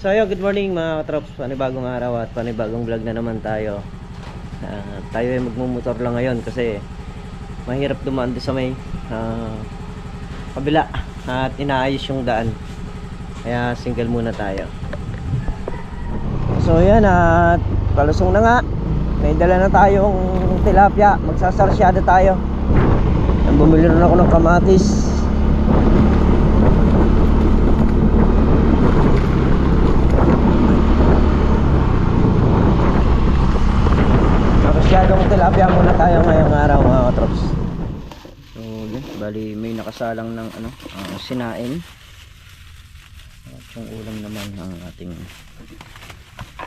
So ayun, good morning mga katrops. Panibagong araw at panibagong vlog na naman tayo. Tayo ay magmumotor lang ngayon kasi mahirap dumaan doon sa may kabila at inaayos yung daan. Kaya single muna tayo. So ayan, at palusong na nga. May dala na tayong tilapia. Magsasarsyada tayo. Bumili na ako ng kamatis. Masyadong tilapia muna tayo ngayong araw mga katrops. So yun, bali may nakasalang ng sinain. At yung ulam naman ang ating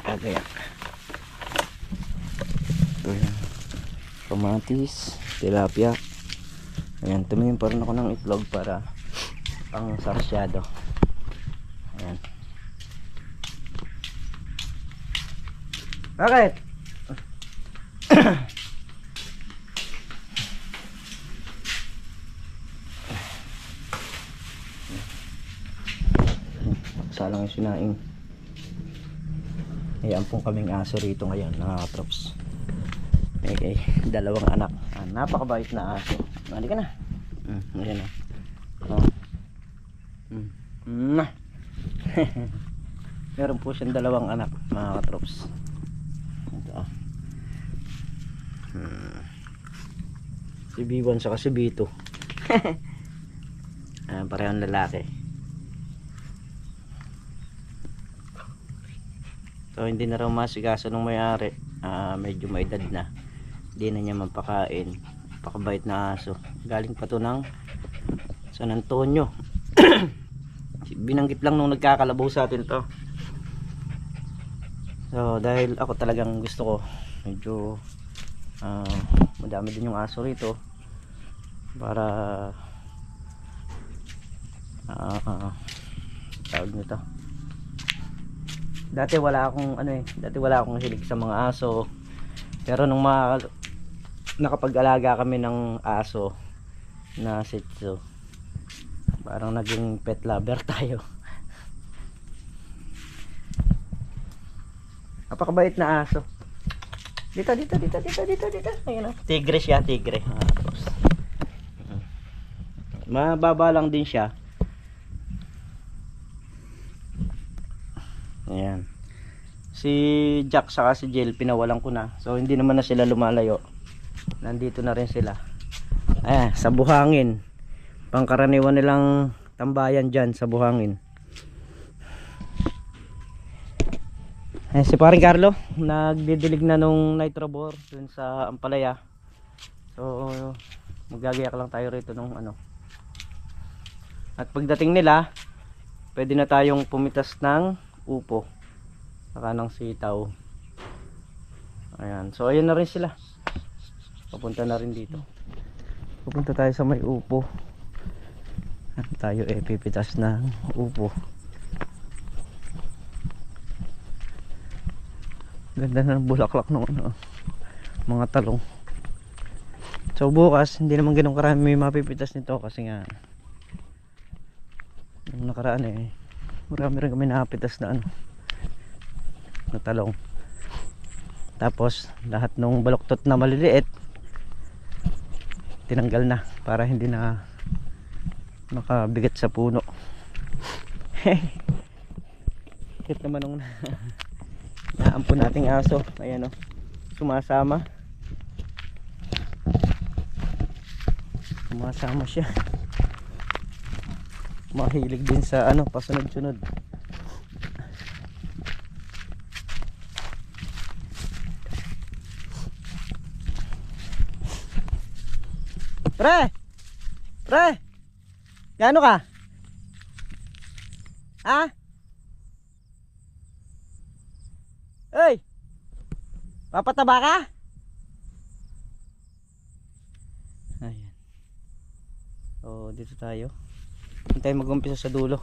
kagayak. So yan, kamatis, tilapia. Ayan, tumingin pa rin ako ng itlog para pang sarsyado. Ayan. Bakit? Salang yung sinaing. Ayan pong kaming aso rito ngayon, nakaka-props. Okay, dalawang anak. Napakabait na aso. Mali ka na. Ayan o. Meron po siyang dalawang anak, mga katrops. Ito. Si B1 saka si B2. Parehong lalaki. So hindi na raw masikaso ng may-ari. Medyo may edad na. Hindi na niya mapakain. Pakabait na aso. Galing pa to ng San Antonio. Binanggit lang nung nagkakalabaw sa atin to. So dahil ako talagang gusto ko, medyo madami din yung aso rito para tawag nito. Dati wala akong hilig sa mga aso. Pero nung nakapag-alaga kami ng aso na Shih Tzu, parang naging pet lover tayo. Napakabait na aso. Dito. Ayun, tigre siya, tigre. Mababa lang din siya. Ayan. Si Jack saka si Jill pinawalan ko na. So hindi naman na sila lumalayo. Nandito na rin sila. Sa buhangin. Pangkaraniwan nilang tambayan dyan sa buhangin. Si paring Carlo nagdidilig na nung nitrobor dun sa Ampalaya. So magagayak lang tayo rito nung At pagdating nila, pwede na tayong pumitas ng upo saka ng sitaw. Ayan, so ayun na rin sila. Papunta na rin dito. Pupunta tayo sa may upo. Tayo pipitas ng upo. Ganda na ng bulaklak ng mga talong. So bukas hindi naman ganun karami may mapipitas nito kasi nga yung nakaraan marami rin kami nakapitas na na talong. Tapos lahat ng baluktot na maliliit tinanggal na para hindi na makabigat sa puno. Kit naman nung naampun nating aso. Ayan sumasama siya. Mahilig din sa pasunod-sunod. Pre, gaano ka? Hey, papataba ka? Ayan. So dito tayo. Hintay mag-umpisa sa dulo.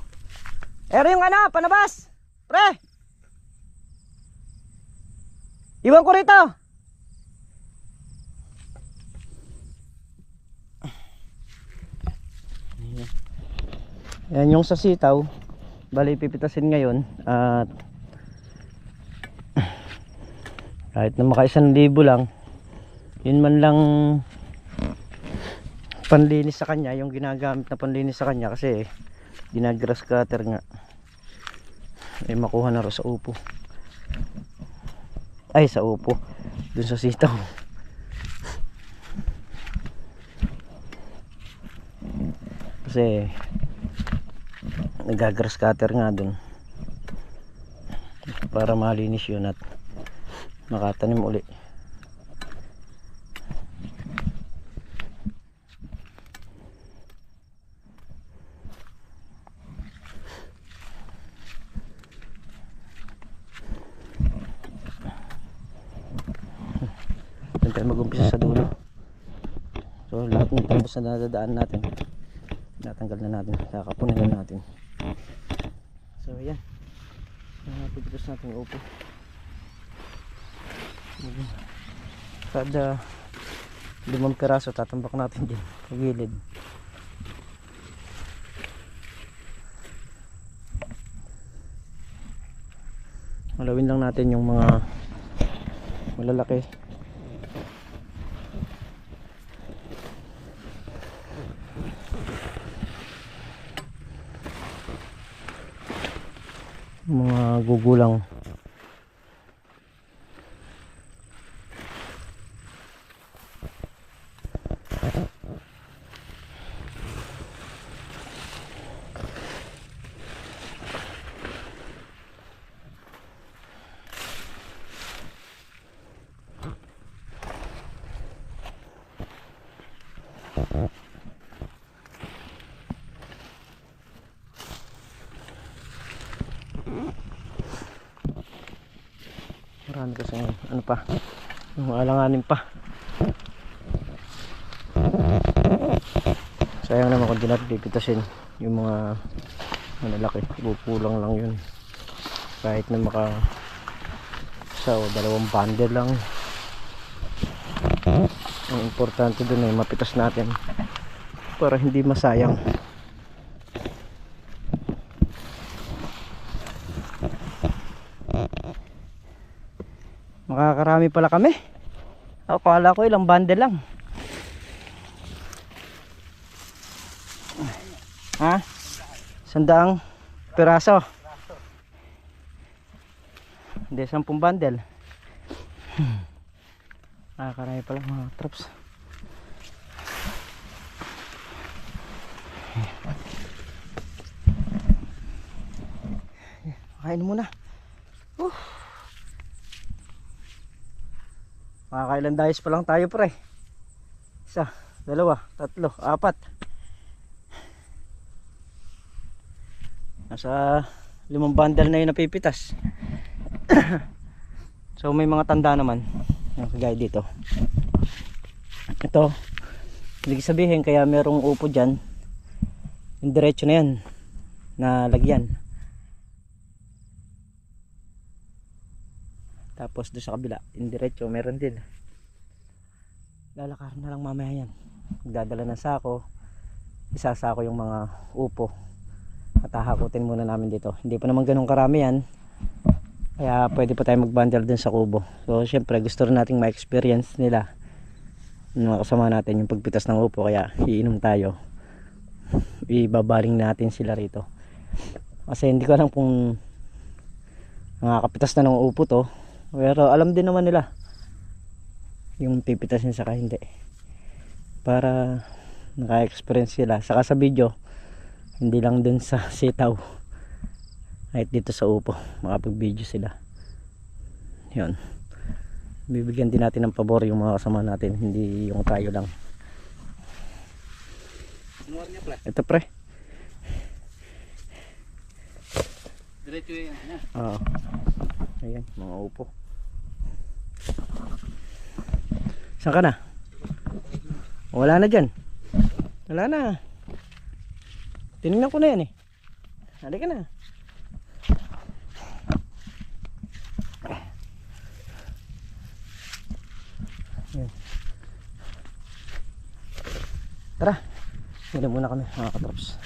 Yung panabas. Pre, iwan ko rito. Yan yung sa sitaw. Bali pipitasin ngayon at kahit na maka 1,000 lang, yun man lang panlinis sa kanya, yung ginagamit na panlinis sa kanya kasi ginagrass cutter nga ay makuha na rin sa upo, ay sa upo dun sa sitaw. Kasi nagagrass cutter nga dun para malinis yun at makatanim uli. Doon tayo mag-umpisa sa dulo. So lahat ng talbos na nadadaan natin natanggal na natin, kakapunin na natin. So ayan, pipitas natin yung upo. Kada 5 piraso tatambak natin din sa gilid. Malawin lang natin yung mga malalaki. Mga gugulang. Marami kasi ano pa, yung alanganin pa. Sayang naman kung di natin pipitasin yung mga malalaki, pupulang lang yun kahit na maka isa o 2 bundle lang. Ang importante dun ay mapitas natin para hindi masayang. Makakarami pala kami. Akala ko ilang bundle lang. Ha? 100 piraso. Hindi, 10 bundle. Makakarami pala mga traps. Kain muna. Makakailan dayos pa lang tayo pre. 1, 2, 3, 4. Nasa 5 bundle na yun napipitas. So may mga tanda naman yung kagaya dito. Ito, hindi sabihin kaya merong upo dyan, yung diretso na yan na lagyan. Tapos doon sa kabila, indiretso, meron din. Lalakarin na lang mamaya yan. Magdadala ng sako, isasako yung mga upo. At hahakutin muna namin dito. Hindi pa naman ganun karami yan. Kaya pwede pa tayo mag-bundle dun sa kubo. So syempre gusto rin nating ma-experience nila. Mga kasama natin yung pagpitas ng upo. Kaya iinom tayo. Ibabaling natin sila rito. Kasi hindi ko alam kung nakakapitas na ng upo to. Pero alam din naman nila yung pipitasin saka hindi, para naka-experience sila. Saka sa video, hindi lang dun sa sitaw, kahit dito sa upo makapag-video sila. Yun, bibigyan din natin ng pabor yung mga kasama natin, hindi yung tayo lang. Ito pre, diretso yan. Oo, ayan mga upo. Saan ka na? Wala na dyan. Wala na. Tinignan ko na yan eh. Halika na. Yan. Tara. Hila muna kami mga katrops.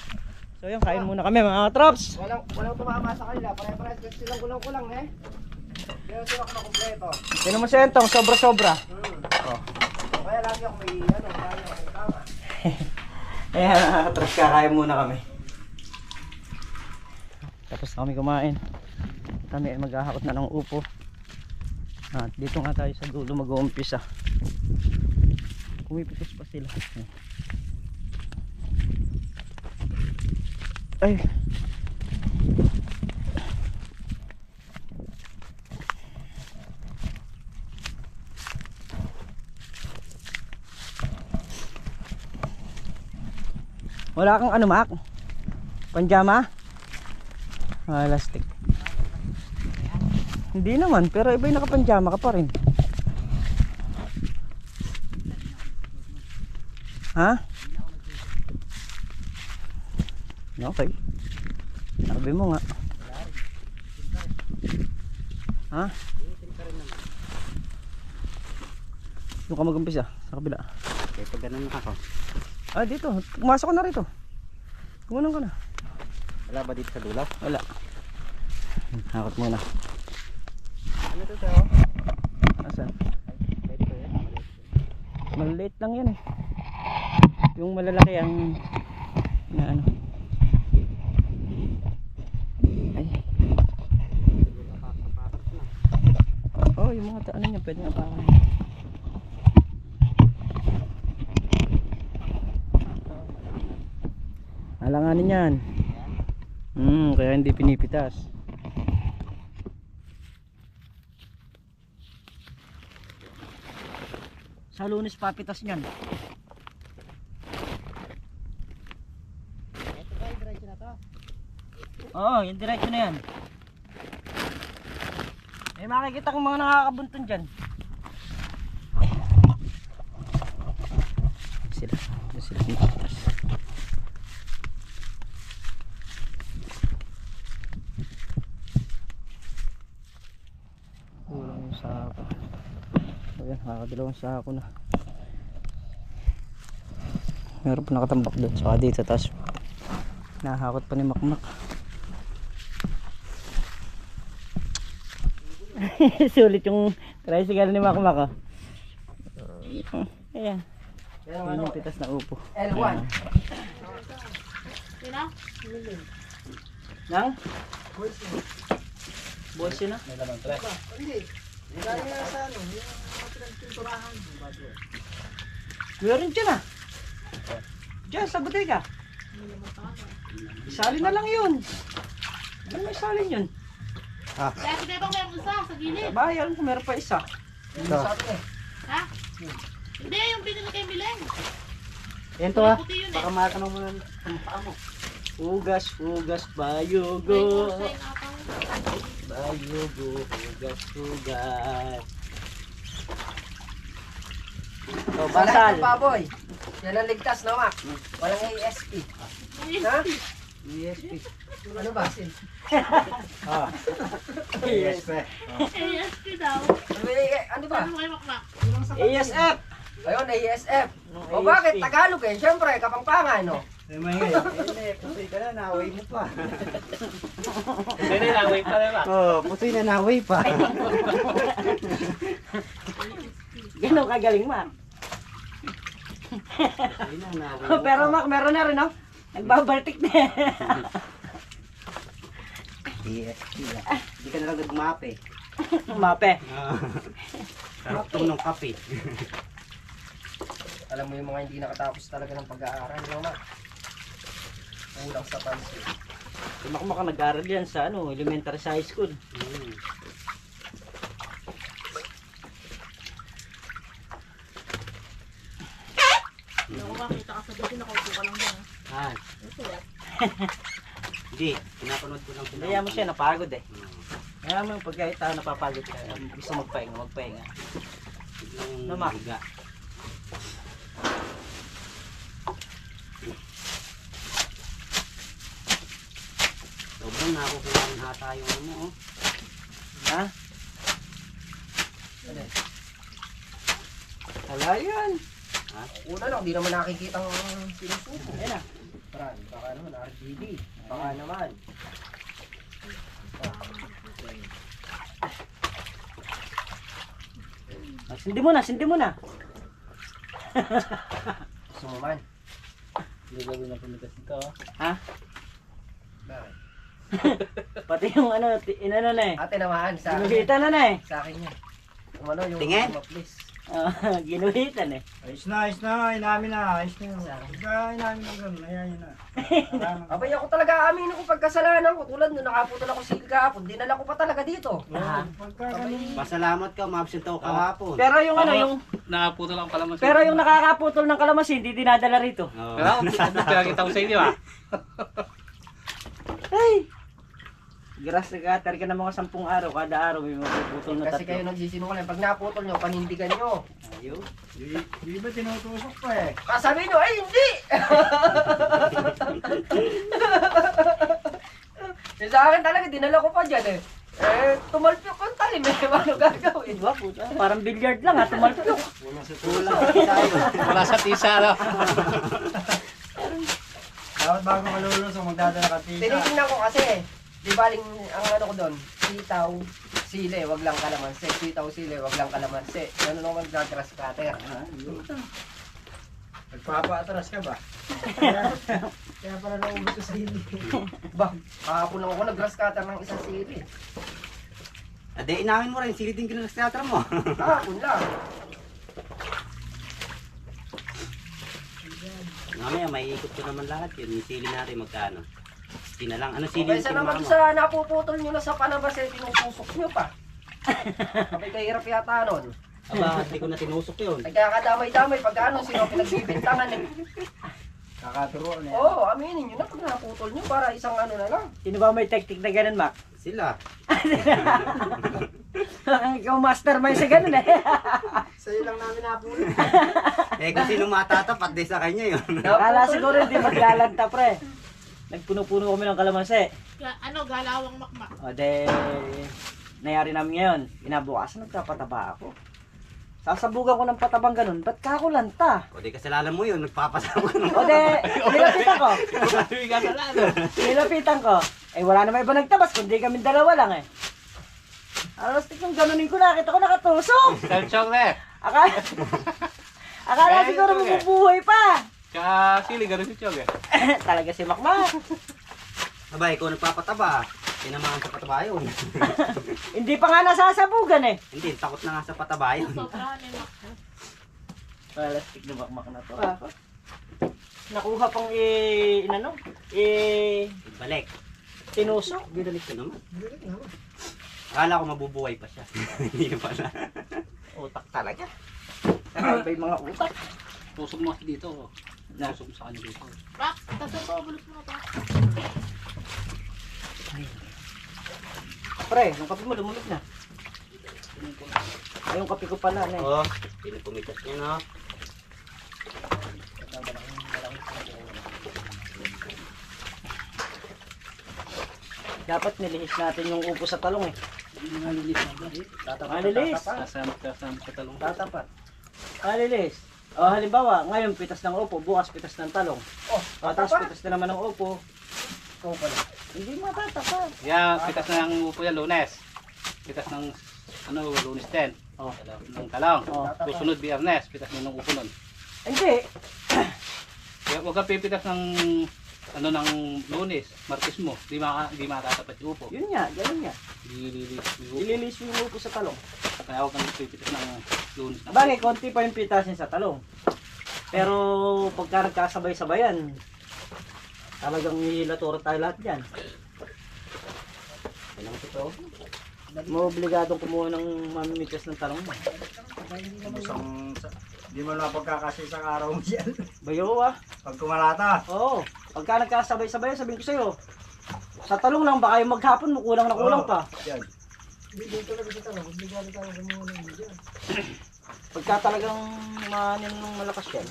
So So yun, kain muna kami mga trops. Walang tumama sa kanila. Pare-pares kasi silang kulang-kulang eh. Pero sila ko makumpleto. Tinan mo siya entong, sobra-sobra. Oh. Kaya lagi ako may kaya ako may tama. Ayan, mga trops, kakain muna kami. Tapos na kami kumain. Kami ay maghahakot na ng upo. At dito nga tayo sa dulo mag-uumpisa. Kumipitos pa sila. Ay. Wala kang ano, Mac? Panjama? Ah, elastic. Hindi naman, pero iba yung nakapanjama ka pa rin. Ha? Okay. Sabi mo nga. Ha? Doon ka mag-umpisa sa kabila. Okay, pag ganun ako. Ah, dito. Pumasok ka na rito. Kumunang ka na. Wala ba dito sa dulo? Wala. Hakot muna. Ano to sa'yo? Asan? Pwede ko yan. Maliliit lang yan eh. Yung malalaki ang na ano. Ay. Oh, yung mga ano niya pwede nga apakan. Alanganin yan. Kaya hindi pinipitas. Sa Lunes papitas niyan. Ito ba yung diretso na to? Oo, yung diretso na yan. May makikita kong mga nakakabuntun dyan. Sila pinipitas. Kulang yung sako. Ayan, nakakadalawang sako na. Meron pa nakatambak doon. Saka dito, tapos nahakot pa ni Makmak. Sulit yung tricycle ni Makmak. Ayan. Ayan yung pitas na upo. L1. Nang? Boys yun na? May lamang tres. Hindi. Gaya nga sa ano, yung mga pinagpinturahan. Meron dyan ah. Dyan sa bodega. Isalin na lang yun. Ano may isalin yun? Kaya sige bang meron isa sa gilid? Sa bayan kung meron pa isa. Ito. Sa atin eh. Ha? Hindi, yung binili kay Mileng. Yan to ah. Puti yun eh. Baka makanong mo ng paa mo. Hugas, hugas, May bayugo. kursay na ako. Bayugo, hugas, hugas. So, Sa lahat basal. ng baboy. Yan ang ligtas na Mac. Walang ASP. Ha? ESP. Ano ba? Ah. ASP. ASP daw. Ano ba? Ano kayo makmak? ASF. Ayun, ASF. Nung O bakit? ASP. Tagalog eh. Siyempre, kapangpangan, no? Pusoy ka na, naway mo pa. Ganun lang, wait pa naman. Oh, pusoy na naway pa. Ganun kagaling, Mac. Pusoy na, naway mo Pero Mac, meron na rin, no? Nagbabaltik na. ESP ah. Hindi ka na lang nagmape. Mape. Sarap to ng kape. Alam mo yung mga hindi nakatapos talaga ng pag-aaral, no, Mac? Kulang sa pansin. Si Makmak ang nag-aaral yan sa ano, elementary sa high school. Hindi ako makita ka sa video, nakaupo ka lang dyan. Ah, Ito eh. hindi. Pinapanood ko lang Kaya mo siya, napagod eh. Kaya mo yung pagkait tao napapagod ka. Gusto magpahinga, magpahinga. Namak. Higa. Sobrang nakukuha ng hata yung ano oh. Ha? Hala yan. Una lang, di naman nakikita ang sinusuko. Ayan na. Ran, baka naman RGB. Baka naman. Sindi mo na, sindi mo na. Gusto mo man. Hindi gawin na pumitas ito. Ha? Bakit? Pati yung ano, inano na eh. Ate naman, sa akin. Ginuhitan na yan. Sa akin yan. Yung ano, yung Tingin? please. Ginuhitan eh. Ayos na, inamin na, ayos na. Inamin na gano'n, ayan yun na. Abay ako talaga amin ko pagkasalanan ko. Tulad nung nakaputol ako sigil kahapon, dinala ko pa talaga dito. Pagka ganun. Pasalamat ka, umabsent ako kahapon. Pero yung ano, yung Nakaputol ang kalamansi. pero yung nakakaputol ng kalamansi, hindi dinadala rito. Oo. Pero pinakita ko sa inyo ah. Ay! Grass na cutter ka ng mga 10 araw, kada araw may mapuputol na Kasi kayo tatlo. nagsisinungaling. Pag naputol nyo, panindigan nyo. Ayun. Di ba tinutusok pa eh? Kasabi nyo, ay hindi! Yung sa akin talaga, dinala ko pa dyan eh. Tumalpyok ang talim eh. Ano gagawin? Diba, puta? Parang billiard lang ha, tumalpyok. Kulang tayo. Wala sa tisa no. Dapat bago malulusok, magdadala ka tisa. Tinitingnan ko kasi, di baling ang ano ko doon, sitaw, sile, wag lang kalamansi. Sitaw, sile, wag lang kalamansi. Ano naman nag-grass cutter? Nagpapa-atras ka ba? Kaya pala naubos sa sili. Ba, kahapon lang ako nag-grass cutter ng isang sili. Ade, inamin mo rin, sili din kinalasteatra mo. Kahapon lang. Mamaya, may ikot ko naman lahat yun. Yung sili natin magkano. Sili na lang. Ano sili Okay, yung sa naman kinama mo? sa napuputol nyo na sa panabas eh, tinusok nyo pa. Kapag kahirap yata nun. Aba, hindi ko na tinusok yun. Nagkakadamay-damay pag ano, sino pinagbibintangan eh. Kakaturo na yan. Oo, aminin nyo na pag naputol nyo para isang ano na lang. Sino ba may technique na ganun, Mac? Sila. Ikaw mastermind sa ganun eh. Sa'yo lang namin napulot. Eh, kung sino matatapat, di sa kanya yun. Akala siguro hindi maglalanta, pre. Nagpuno-puno kami ng kalamansi. Galawang makmak. O de, nayari namin ngayon. Inabukasan, nagkapataba ako. Sasabugan ko ng patabang ganun, ba't ka ako lanta? O di kasalanan mo yun, nagpapasama ka O de, nilapitan ko. Sabi ka sa lalo. Nilapitan ko. Eh wala naman iba nagtabas, kundi kami dalawa lang eh. Alastik yung ganunin ko, nakita ko nakatusok. Selchong na eh. Akala siguro mabubuhay pa. Tsaka sili, ganun si Chong eh. Talaga si Makmak. Aba, ikaw nagpapataba. Tinamaan sa pataba yun. Hindi pa nga nasasabugan eh. Hindi, takot na nga sa pataba yun. Sobrahan eh, Mak. Plastic na Makmak na to. Nakuha pang Balik. tinusok. Binalik ko naman. Akala ko mabubuhay pa siya. Hindi na pala. Utak talaga. Kakaiba yung mga utak. Tusok mo kasi dito. Tusok mo sa kanya dito. Mak, tasok ko, bulot mo pa. Pre, yung kape mo lumulog na. Ay, yung kape ko pala na eh. Oo, pinupumitas niya no. Dapat nilihis natin yung upo sa talong eh. Malilis na ba? Malilis. Kasama sa talong. Tatapat. Malilis. O halimbawa, ngayon pitas ng upo, bukas pitas ng talong. Oh, Tapos tatapat. pitas na naman ng upo. Ikaw pala. Hindi matatapat. Yeah, pitas na ng upo yan, Lunes. Pitas ng Lunes 10. Oh. Ng talong. Oh. Susunod Biyernes, pitas na ng upo nun. Hindi. Kaya huwag ka pipitas ng ng Lunes, Martes mo. Di matatapat yung upo. Yun nga, ganun nga. Dililis yung upo. Ililis mo yung upo sa talong. Kaya huwag kang pipitas ng Lunes. Bagay, konti pa yung pitasin sa talong. Pero pagka nagkasabay-sabayan, talagang hilaturo tayo lahat dyan. Yan ang totoo. Mo obligadong kumuha ng mamimitas ng talong mo. Di mo na pagkakasya isang araw mo yan. Bayo ah. Pag kumalata. Oo. Pagka nagkasabay-sabayan, sabihin ko sa'yo, sa talong lang, baka yung maghapon mo kulang na kulang pa. Yan. Pagka talagang manin ng malakas yan,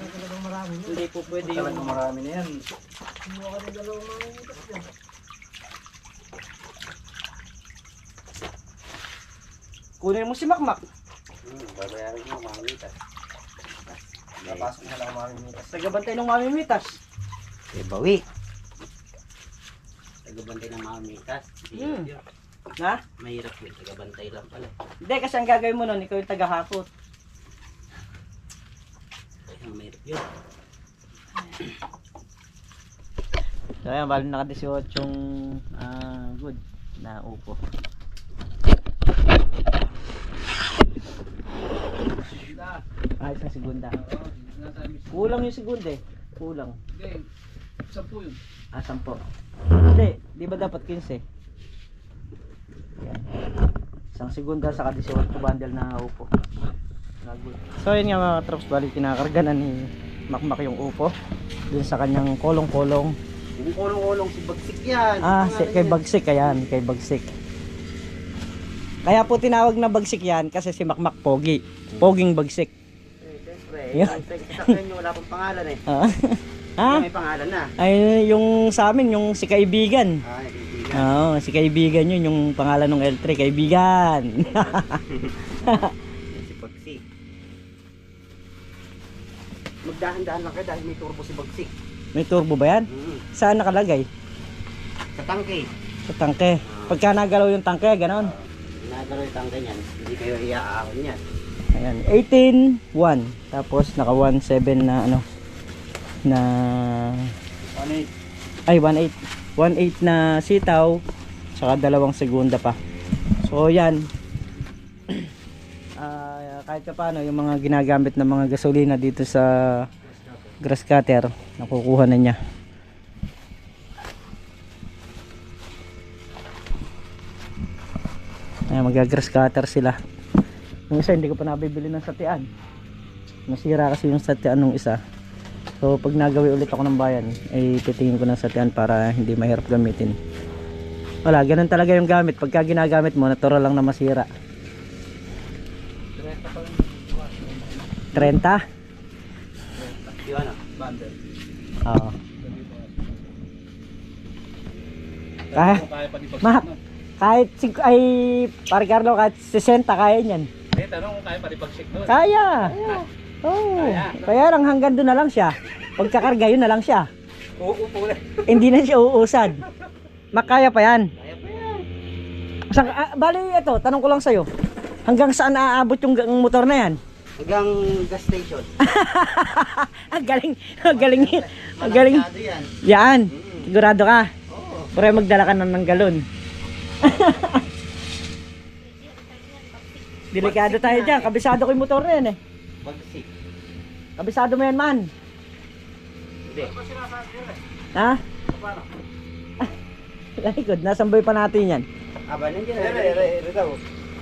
hindi po pwede yung... Talagang marami na yan. Kunin mo si Makmak. Babayaran mo, makalitas. Napasok na lang mamimitas. Tagabantay ng mamimitas. Eh, bawi. Mikas. Mahirap yun. Ha? Mahirap yun. Tagabantay lang pala. Hindi, kasi ang gagawin mo nun, ikaw yung tagahakot. Kaya mahirap yun. So ayan, bali naka 18 yung good na upo. Isang segunda. Kulang yung segunda eh. Kulang. Hindi, 10 yun. 10. Hindi, di ba dapat 15? Yan. Isang segunda saka 18 bundle na upo. Good. So yun nga mga trops, bali kinakarga na ni Makmak yung upo dun sa kanyang kolong-kolong. Yung kulong-kulong si Bagsik yan. Kay Bagsik, ayan, kay Bagsik. Kaya po tinawag na Bagsik yan kasi si Makmak pogi. Poging Bagsik. Siyempre, Yeah. yung sakyan nyo wala pang pangalan eh. Ha? May pangalan na. Ay, yung sa amin, yung si Kaibigan. Ay, kaibigan. Oo, si Kaibigan yun, yung pangalan ng L3, Kaibigan. Yan si Bagsik. Magdahan-dahan lang kayo dahil may turbo si Bagsik. May turbo ba yan? Saan nakalagay? Sa tangke. Sa tangke. Pagka nagalaw yung tangke, ganon. Nagalaw yung tangke niyan. Hindi kayo iaahon yan. Ayan, 18.1. Tapos naka 1.7 na ano, na 1.8. ay 1.8. 1.8 na sitaw, saka 2 segunda pa. So yan. Kahit ka paano yung mga ginagamit ng mga gasolina dito sa grass cutter, nakukuha na niya. Ayan, mag-grass cutter sila. Yung isa hindi ko pa nabibili ng satian. Nasira kasi yung satian nung isa. So pag nagawi ulit ako ng bayan, ay titingin ko ng satian para hindi mahirap gamitin. Wala, ganun talaga yung gamit. Pagka ginagamit mo, natural lang na masira. 30? Yung ano? Bundle. Oo. Kaya, Kaya pa di Mak, kahit ay, pare Carlo, kahit 60 kaya niyan. Eh, tanong kung kaya pa di Bagsik doon. Kaya. Oo. Kaya lang hanggang doon na lang siya. Pagkakarga yun na lang siya. Uupo na. Hindi na siya uusad. Makaya pa yan. Kaya pa yan. Bali ito, tanong ko lang sa'yo. Hanggang saan aabot yung motor na yan? Hanggang gas station. Ang galing, ang galing, ang galing. Malansado yan. Yan, sigurado ka. Oo. Pero magdala ka na ng galon. Delikado tayo dyan, kabisado ko yung motor na yan eh. Bagsik. Kabisado mo yan man. Hindi. Ha? Likod, nasamboy pa natin yan. Aba, nandiyan na.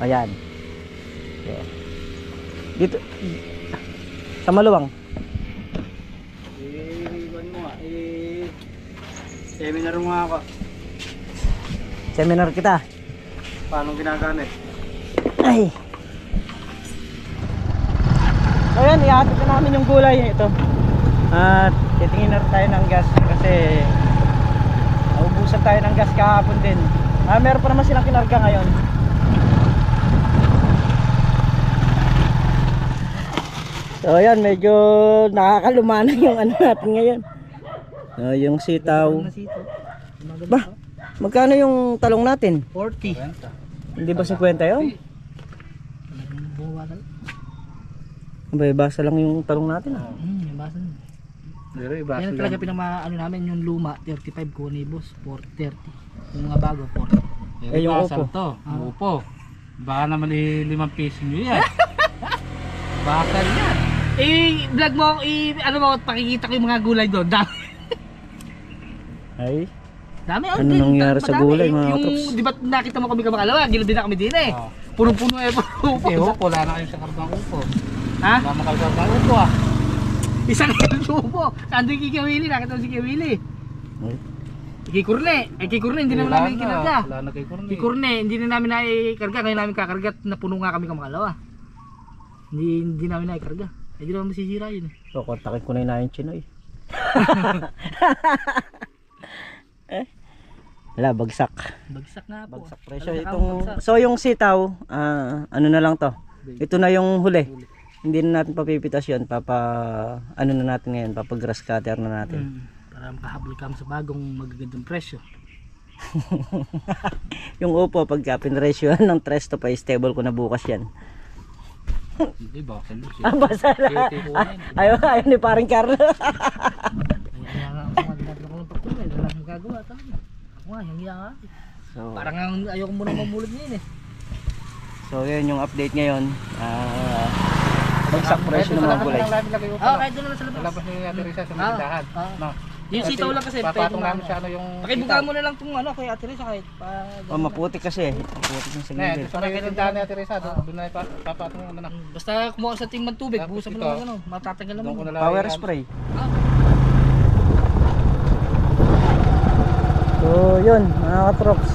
Ayan. Yeah. Dito, sa maluwang. Iwan mo nga. Seminar mo nga ako. Seminar kita. Paano ginagamit? Ay. So yan, ihatid na namin yung gulay ito. At titingin na rin tayo ng gas kasi naubusan tayo ng gas kahapon din. Meron pa naman silang kinarga ngayon. So ayan, medyo nakakalumanang yung ano natin ngayon. Yung sitaw. Ba, magkano yung talong natin? 40. Hindi ba 50 yun? Abay, basa lang yung talong natin ah. Yung basa nun. Pero iba. Yan talaga pinamaano namin yung luma, 35 kunibos, 430. Yung mga bago, 40. Eh, yung upo. to. Upo. Baka naman 5 piso nyo yan. Bakal yan. Vlog mo, ano mo, pakikita ko yung mga gulay doon. Dami. Ay, Dami, Ano nangyari sa gulay, mga yung, katrops? di ba nakita mo kami kamakalawa, gilid din na kami din eh. Oh. Punong-puno eh, upo. Eh, upo. Wala na kayo sa kargang upo. Ha? Wala na kayo sa kargang upo ah. Isang upo. Saan doon kay Willie? Nakita mo si Kay Willie. Ay. Kay Kurne. Kay Kurne, hindi naman namin kinarga. Wala na kay Kurne. Kay Kurne, hindi na namin naikarga. Ngayon namin kakarga at napuno nga kami kamakalawa. Hindi namin naikarga. Hindi naman masisira yun eh. so kontakin ko na yung Chinoy. Wala, bagsak. Bagsak nga po. Bagsak presyo. Talaga, Itong, bagsak. so yung sitaw, ano na lang to. Ito na yung huli. Hindi na natin papipitas yun. Ano na natin ngayon, grass cutter na natin. Para makahabol kami sa bagong magagandang presyo. Yung upo, pagka pinresyohan ng 3 to 5, stable ko na bukas yan. Hindi ba? Ah, basa na. Ayaw ni paring Carlo. Kaya nga ako magdadala ko ng pagtulay. Wala akong magagawa talaga. Ako nga, hindi nga. So, Parang ayaw ko muna mamulot ngayon eh. so yun yung update ngayon. Bagsak presyo ng mga gulay. Kahit doon na sa labas. Labas nyo natin rin siya sa tindahan. No? Yung sitaw lang kasi. Papatong namin siya ano yung... Pakibuka mo na lang itong ano kay Ate Risa kahit pa... Oh, maputi kasi. Maputi yung sa Ngayon, gilid. sa may tindahan ni Ate Risa, doon na papatong yung ano na. Basta kumuha sa tingman tubig, Tapos buhusan mo ito, lang ano, matatagal Doon ko naman. na lang Power yan. spray. Ah, So yun mga katrops,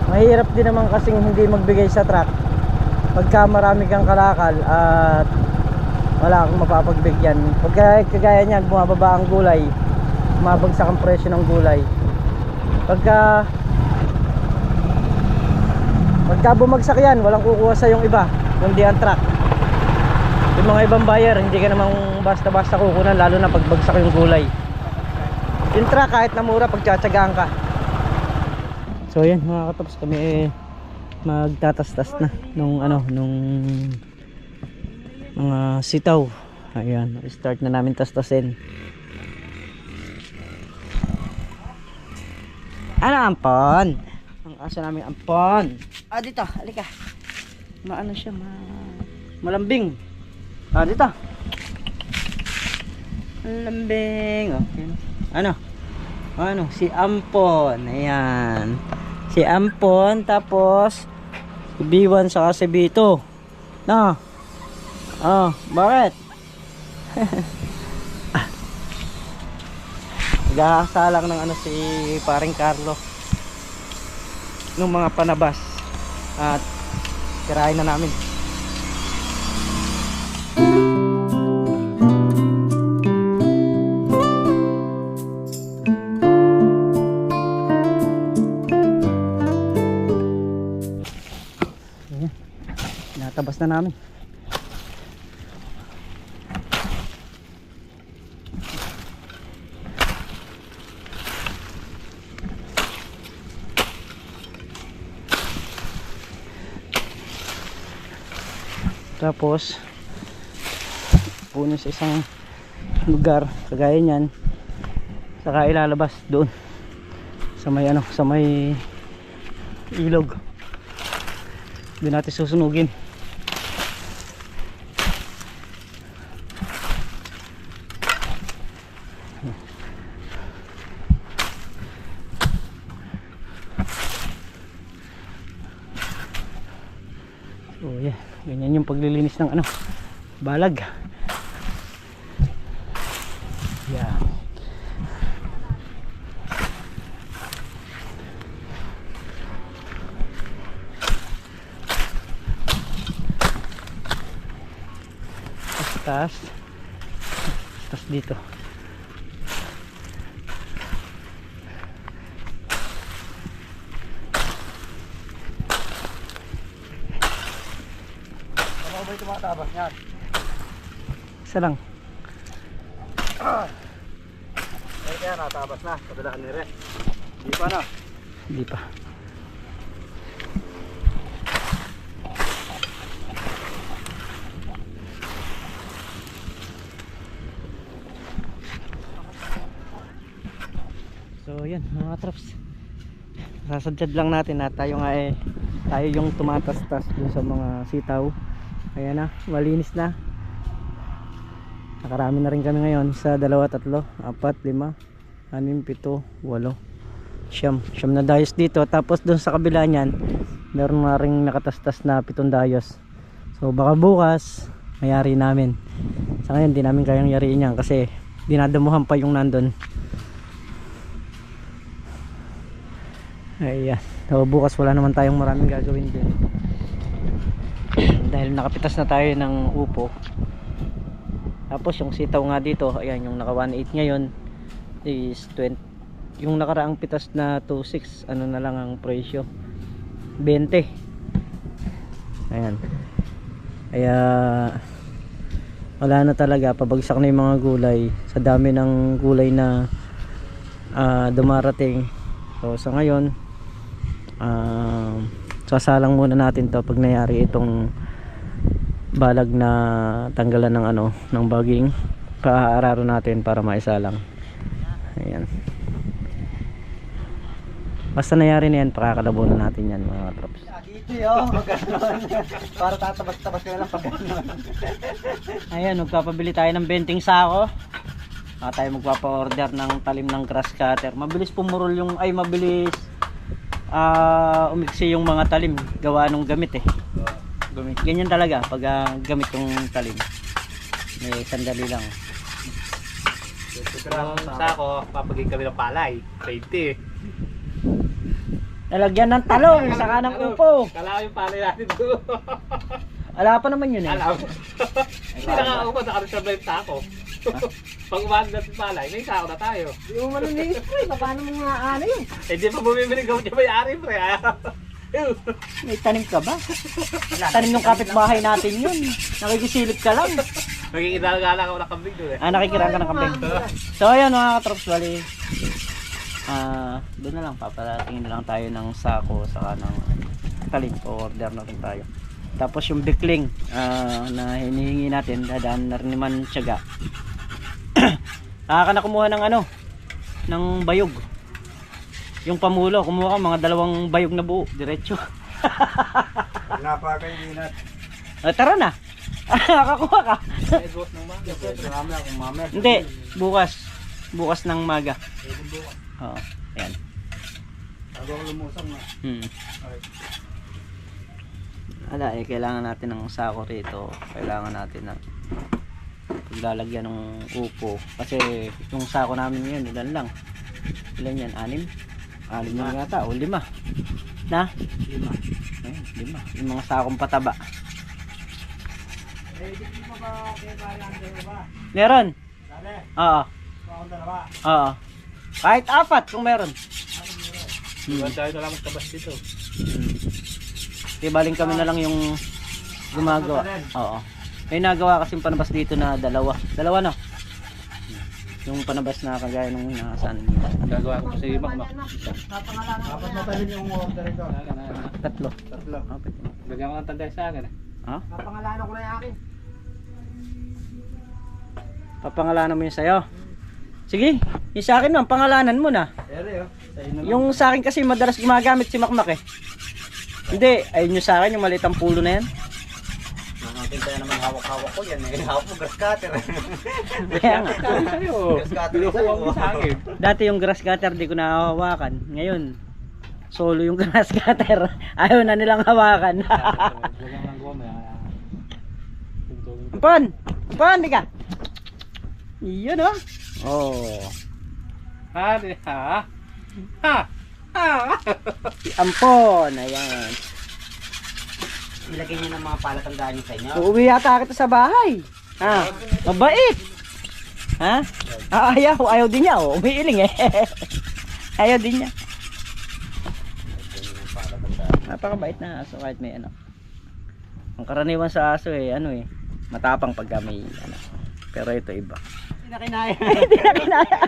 mahirap din naman kasing hindi magbigay sa truck pagka marami kang kalakal at wala kang mapapagbigyan. Pagka kagaya niyan, bumababa ang gulay, mabagsak ang presyo ng gulay. Pagka bumagsak yan, walang kukuha sa yung iba kundi ang truck. Yung mga ibang buyer, hindi ka namang basta-basta kukunan, lalo na pagbagsak yung gulay. Yung truck kahit na mura, pagtsatsagaan ka. So yan mga katops, kami magtatastas na nung mga sitaw. Ayan, start na namin tastasin. Ano ampon? Ang aso namin ampon. Ah, dito, halika. Maano siya, malambing. Ah, dito. Malambing. Okay. Ano? Si Ampon. Ayan. Si Ampon, tapos si B1 saka si B2. No. Oh, bakit? Nagkakasalang ng ano si paring Carlo nung mga panabas at tirahin na namin. Natabas na namin. Tapos puno sa isang lugar kagaya niyan, saka ilalabas doon sa may ilog. Doon natin susunugin. So yeah, ganyan yung paglilinis ng balag. Yeah. Taas dito. Ano ba yung tumatabas yan? Isa lang. Kaya natabas na, kabilaan ni Re. Di pa na. Hindi pa. So yan mga traps, sasadyad lang natin na tayo nga tayo yung tumatastas dun sa mga sitaw. Ayan na, malinis na. Nakarami na rin kami ngayon sa 2, 3, 4, 5, 6, 7, 8, 9 na dayos dito. Tapos dun sa kabila nyan meron na rin nakatastas na 7 dayos. So baka bukas mayari namin. Sa ngayon di namin kayang yariin yan kasi dinadamuhan pa yung nandun. Ayan. So bukas wala naman tayong maraming gagawin din dahil nakapitas na tayo ng upo. Tapos yung sitaw nga dito, ayan, yung naka 1.8 ngayon is 20. Yung nakaraang pitas na 2.6, ano na lang ang presyo, 20. Ayan. Kaya wala na talaga, pabagsak na yung mga gulay sa dami ng gulay na dumarating. So sa ngayon, sasalang muna natin to pag nangyari itong balag na tanggalan ng ng baging. Paaararo natin para maisalang. Ayan. Basta nangyari na yan, pakakalabunan natin yan mga trops. Dito yun, magkanoon. Para tatabas-tabas ka lang pag gano'n. Ayan, magpapabili tayo ng 20 sako. Tayo magpapa-order ng talim ng grass cutter. Mabilis pumurol yung, mabilis umiksi yung mga talim. Gawa nung gamit eh. Ganyan talaga pag gamit yung talim. May sandali lang. Yung sako, papagin kami ng palay. 20. Nalagyan ng talong, saka ng upo. Kala ko yung palay natin doon. Ala pa naman yun eh. Alam. Hindi nakaupo sa karisabla yung sako. Pag umahan natin palay, may sako na tayo. Hindi mo manunigis ko eh. Paano mo nga ano yun? Eh di pa bumibili gamot niya may-ari pre. May tanim ka ba? Tanim ng kapitbahay natin yun. Nakikisilip ka lang. Magkikilala ka ng kambing doon eh. Nakikiraan ka ng kambing. So ayan mga katrops, bali. Doon na lang, paparatingin na lang tayo ng sako saka ng talim. Order na rin tayo. Tapos yung bikling na hinihingi natin, dadaan na rin naman tiyaga. Nakaka na kumuha ng ng bayog. Yung pamulo, kumuha ka mga 2 bayog na buo, diretso. Wala pa kayo dinat. Tara na. Nakakuha ka. Hindi, bukas. Bukas ng maga. Oo, yan. Bago lumusang na. Wala kailangan natin ng sako rito. Kailangan natin ng paglalagyan ng upo. Kasi yung sako namin ngayon, ilan lang? Ilan yan? 6? 6 lang yata o 5. Na? 5. Ayun, 5. Yung mga sakong pataba. Meron? Oo. Oo. Kahit 4 kung meron. Iwan tayo na lang magtabas dito. Baling kami na lang yung gumagawa. Oo. May nagawa kasi panabas dito na 2. 2 no? Yung panabas na kagaya nung nasaan. Gagawa ko sa Makmak. Dapat matalim yung order ito. 3. 3. Lagyan ko ng tanda sa akin eh. Ha? Napangalanan ko na yung akin. Papangalanan mo yun sa'yo. Sige, yung sa akin man, pangalanan mo na. Ere Yung sa akin kasi madalas gumagamit si Makmak eh. Hindi, ayun yung sa akin, yung maliit ang pulo na yan. Nakakita naman hawak-hawak ko yan eh. Hawak mo grass cutter. Kaya nga. Sabi sa'yo. Grass cutter Pinukuha mo sa akin. Dati yung grass cutter di ko nahawakan. Ngayon, solo yung grass cutter. Ayaw na nilang hawakan. Lagyan lang ko may Ampon! Ampon, di ka? Yun oh. Oh. Ha? Ha? Ha? Ha? Si Ampon, ayan. Ilagay niyo ng mga palatandaan niyo sa inyo. Uuwi yata kita sa bahay. Ha? Mabait. Ha? Ayaw din niya oh. Umiiling eh. Ayaw din niya. Napakabait na aso kahit may Ang karaniwan sa aso matapang pagka may Pero ito iba. Hindi na kinaya. Hindi na kinaya.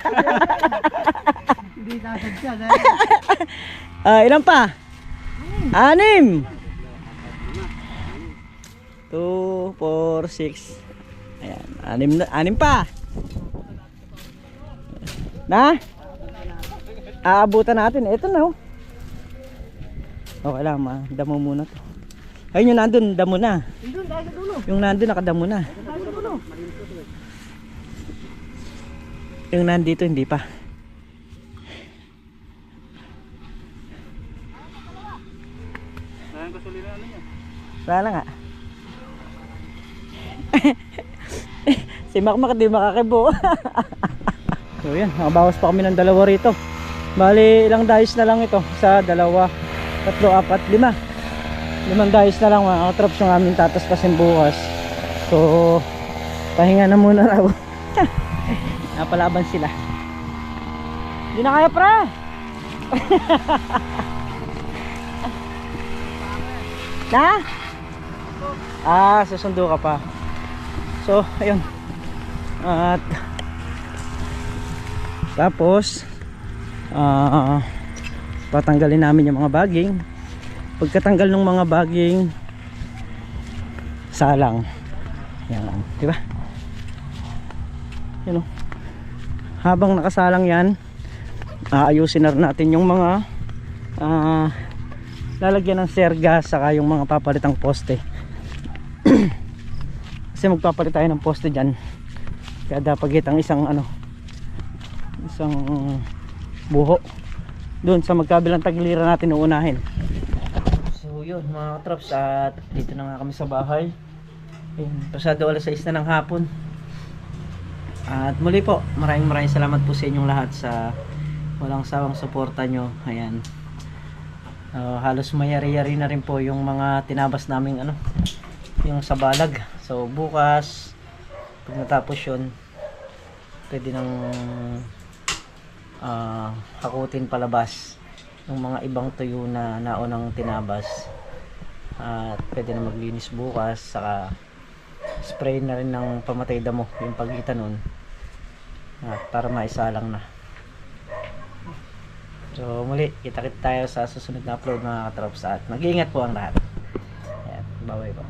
Hindi nasadya. Ilan pa? 6. 2, 4, 6. Ayan, 6 pa. Na? Aabutan natin. Ito na oh. Okay lang, damo muna to. Ayun yung nandun, damo na. Yung nandun, nakadamo na. Yung nandito, hindi pa. Wala lang nga. Si Makmak di makakibo. So yan, nakabawas pa kami ng 2 rito. Bali ilang dayos na lang ito. 1, 2, 3, 4, 5. 5 dayos na lang mga katrops yung aming tataspasin bukas. So pahinga na muna raw. Napalaban sila. Hindi na kaya pra. Na? Susundo ka pa. So, ayun. At tapos Patanggalin namin yung mga baging. Pagkatanggal ng mga baging, salang. Yan, di ba? Yan, oh. Habang nakasalang yan, aayusin na rin natin yung mga lalagyan ng serga, saka yung mga papalitang poste. Kasi magpapalit tayo ng poste dyan, kada pagitang isang buho doon sa magkabilang tagiliran natin uunahin. So yun mga katrops, at dito na nga kami sa bahay. Pasado alas 6 na ng hapon. At muli po, maraming salamat po sa inyong lahat sa walang sawang suporta nyo. Ayan, halos mayari-yari na rin po yung mga tinabas naming yung sa balag. So bukas, pag natapos yun, pwede nang hakutin palabas yung mga ibang tuyo na naunang tinabas. At pwede na maglinis bukas, saka spray na rin ng pamatay damo yung pagitan nun, at para maisalang na. So muli, kita-kit tayo sa susunod na upload mga katrops, at mag-iingat po ang lahat. Ayan, bye-bye po.